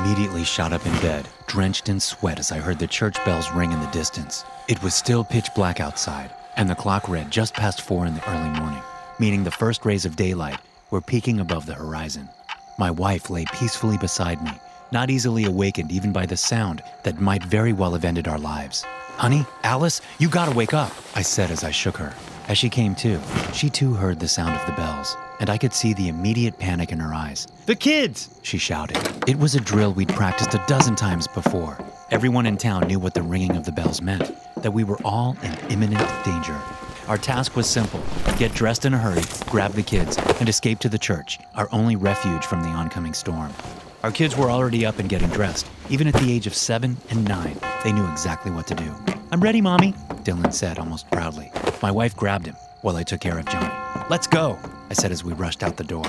immediately shot up in bed, drenched in sweat as I heard the church bells ring in the distance. It was still pitch black outside, and the clock read just past 4 in the early morning, meaning the first rays of daylight were peeking above the horizon. My wife lay peacefully beside me, not easily awakened even by the sound that might very well have ended our lives. "Honey, Alice, you gotta wake up," I said as I shook her. As she came to, she too heard the sound of the bells, and I could see the immediate panic in her eyes. "The kids!" she shouted. It was a drill we'd practiced a dozen times before. Everyone in town knew what the ringing of the bells meant, that we were all in imminent danger. Our task was simple: get dressed in a hurry, grab the kids, and escape to the church, our only refuge from the oncoming storm. Our kids were already up and getting dressed. Even at the age of 7 and 9, they knew exactly what to do. "I'm ready, Mommy," Dylan said almost proudly. My wife grabbed him while I took care of Johnny. "Let's go," I said as we rushed out the door.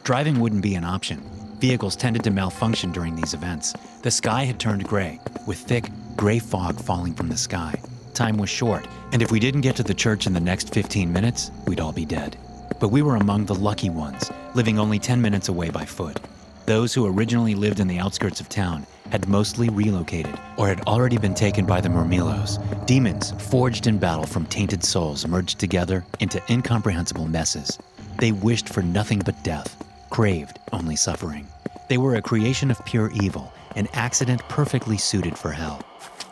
Driving wouldn't be an option. Vehicles tended to malfunction during these events. The sky had turned gray, with thick, gray fog falling from the sky. Time was short, and if we didn't get to the church in the next 15 minutes, we'd all be dead. But we were among the lucky ones, living only 10 minutes away by foot. Those who originally lived in the outskirts of town had mostly relocated or had already been taken by the Murmillos, demons forged in battle from tainted souls merged together into incomprehensible messes. They wished for nothing but death, craved only suffering. They were a creation of pure evil, an accident perfectly suited for hell.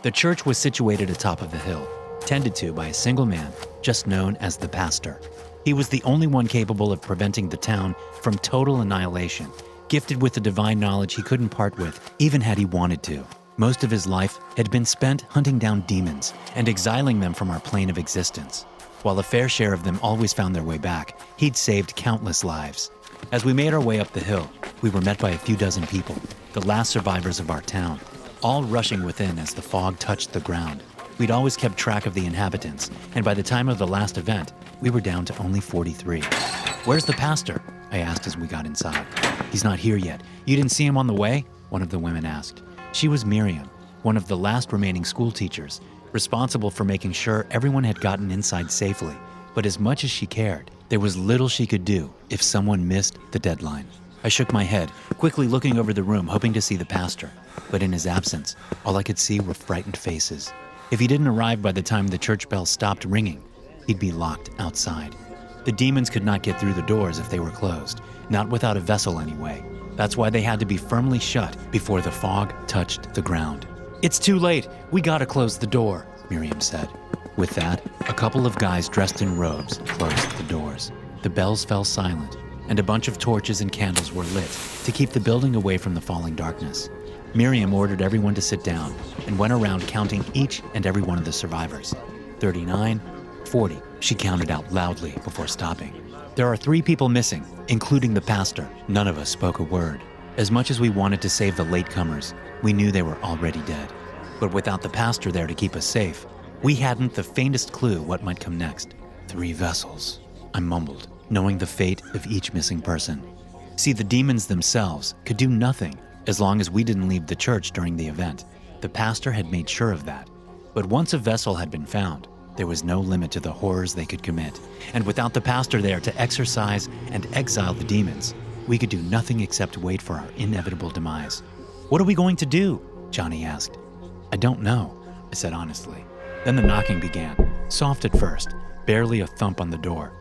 The church was situated atop of the hill, tended to by a single man, just known as the pastor. He was the only one capable of preventing the town from total annihilation, gifted with the divine knowledge he couldn't part with, even had he wanted to. Most of his life had been spent hunting down demons and exiling them from our plane of existence. While a fair share of them always found their way back, he'd saved countless lives. As we made our way up the hill, we were met by a few dozen people, the last survivors of our town, all rushing within as the fog touched the ground. We'd always kept track of the inhabitants, and by the time of the last event, we were down to only 43. "Where's the pastor?" I asked as we got inside. "He's not here yet. You didn't see him on the way?" one of the women asked. She was Miriam, one of the last remaining school teachers, responsible for making sure everyone had gotten inside safely. But as much as she cared, there was little she could do if someone missed the deadline. I shook my head, quickly looking over the room, hoping to see the pastor. But in his absence, all I could see were frightened faces. If he didn't arrive by the time the church bell stopped ringing, he'd be locked outside. The demons could not get through the doors if they were closed, not without a vessel anyway. That's why they had to be firmly shut before the fog touched the ground. "It's too late. We gotta close the door," Miriam said. With that, a couple of guys dressed in robes closed the doors. The bells fell silent, and a bunch of torches and candles were lit to keep the building away from the falling darkness. Miriam ordered everyone to sit down and went around counting each and every one of the survivors. 39, 40, she counted out loudly before stopping. "There are 3 people missing, including the pastor." None of us spoke a word. As much as we wanted to save the latecomers, we knew they were already dead. But without the pastor there to keep us safe, we hadn't the faintest clue what might come next. 3 vessels, I mumbled, knowing the fate of each missing person. See, the demons themselves could do nothing as long as we didn't leave the church during the event. The pastor had made sure of that. But once a vessel had been found, there was no limit to the horrors they could commit. And without the pastor there to exorcise and exile the demons, we could do nothing except wait for our inevitable demise. "What are we going to do?" Johnny asked. "I don't know," I said honestly. Then the knocking began, soft at first, barely a thump on the door.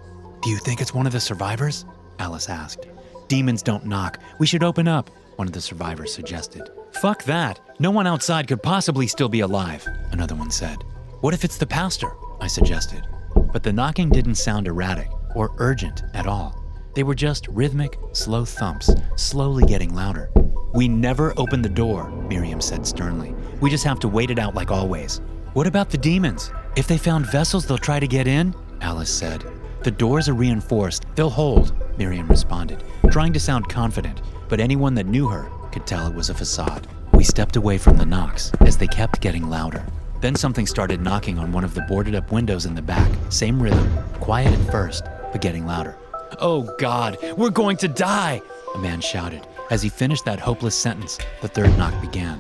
"Do you think it's one of the survivors?" Alice asked. "Demons don't knock. We should open up," one of the survivors suggested. "Fuck that. No one outside could possibly still be alive," another one said. "What if it's the pastor?" I suggested. But the knocking didn't sound erratic or urgent at all. They were just rhythmic, slow thumps, slowly getting louder. "We never open the door," Miriam said sternly. "We just have to wait it out like always." "What about the demons? If they found vessels, they'll try to get in?" Alice said. "The doors are reinforced. They'll hold," Miriam responded, trying to sound confident, but anyone that knew her could tell it was a facade. We stepped away from the knocks as they kept getting louder. Then something started knocking on one of the boarded-up windows in the back. Same rhythm, quiet at first, but getting louder. "Oh God, we're going to die!" a man shouted. As he finished that hopeless sentence, the third knock began.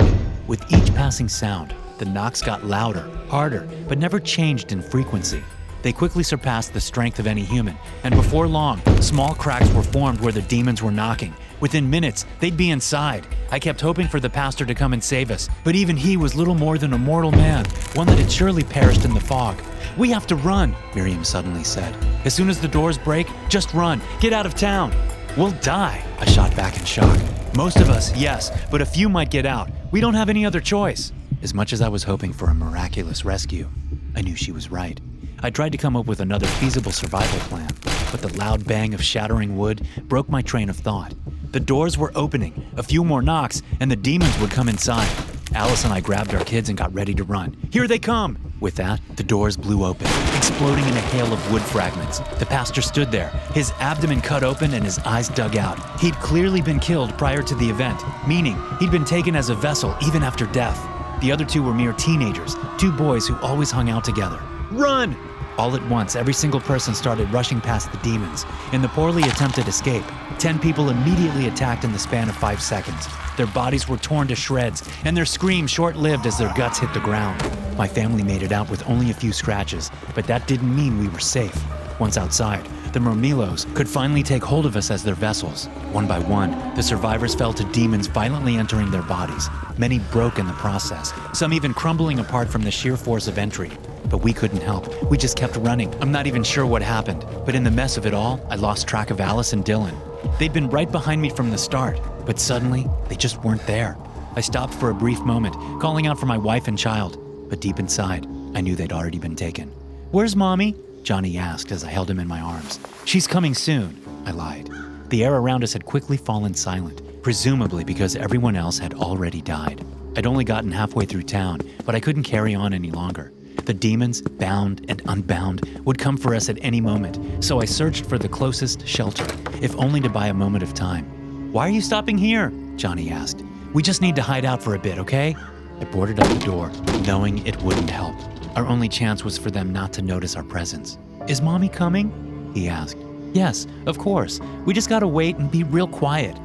With each passing sound, the knocks got louder, harder, but never changed in frequency. They quickly surpassed the strength of any human, and before long, small cracks were formed where the demons were knocking. Within minutes, they'd be inside. I kept hoping for the pastor to come and save us, but even he was little more than a mortal man, one that had surely perished in the fog. "We have to run," Miriam suddenly said. "As soon as the doors break, just run. Get out of town." "We'll die," I shot back in shock. "Most of us, yes, but a few might get out. We don't have any other choice." As much as I was hoping for a miraculous rescue, I knew she was right. I tried to come up with another feasible survival plan, but the loud bang of shattering wood broke my train of thought. The doors were opening, a few more knocks, and the demons would come inside. Alice and I grabbed our kids and got ready to run. "Here they come!" With that, the doors blew open, exploding in a hail of wood fragments. The pastor stood there, his abdomen cut open and his eyes dug out. He'd clearly been killed prior to the event, meaning he'd been taken as a vessel even after death. The other two were mere teenagers, two boys who always hung out together. "Run!" All at once, every single person started rushing past the demons. In the poorly attempted escape, 10 people immediately attacked in the span of 5 seconds. Their bodies were torn to shreds, and their screams short-lived as their guts hit the ground. My family made it out with only a few scratches, but that didn't mean we were safe. Once outside, the Murmillos could finally take hold of us as their vessels. One by one, the survivors fell to demons violently entering their bodies. Many broke in the process, some even crumbling apart from the sheer force of entry. But we couldn't help. We just kept running. I'm not even sure what happened. But in the mess of it all, I lost track of Alice and Dylan. They'd been right behind me from the start, but suddenly, they just weren't there. I stopped for a brief moment, calling out for my wife and child. But deep inside, I knew they'd already been taken. "Where's Mommy?" Johnny asked as I held him in my arms. "She's coming soon," I lied. The air around us had quickly fallen silent, presumably because everyone else had already died. I'd only gotten halfway through town, but I couldn't carry on any longer. The demons, bound and unbound, would come for us at any moment, so I searched for the closest shelter, if only to buy a moment of time. "Why are you stopping here?" Johnny asked. "We just need to hide out for a bit, okay?" I boarded up the door, knowing it wouldn't help. Our only chance was for them not to notice our presence. "Is Mommy coming?" he asked. "Yes, of course. We just gotta wait and be real quiet."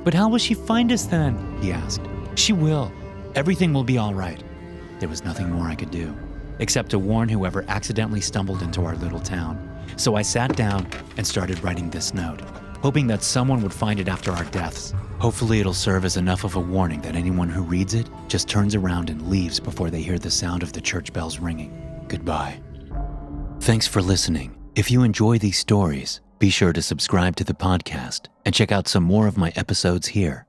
"But how will she find us then?" he asked. "She will. Everything will be all right." There was nothing more I could do, except to warn whoever accidentally stumbled into our little town. So I sat down and started writing this note, hoping that someone would find it after our deaths. Hopefully it'll serve as enough of a warning that anyone who reads it just turns around and leaves before they hear the sound of the church bells ringing. Goodbye. Thanks for listening. If you enjoy these stories, be sure to subscribe to the podcast and check out some more of my episodes here.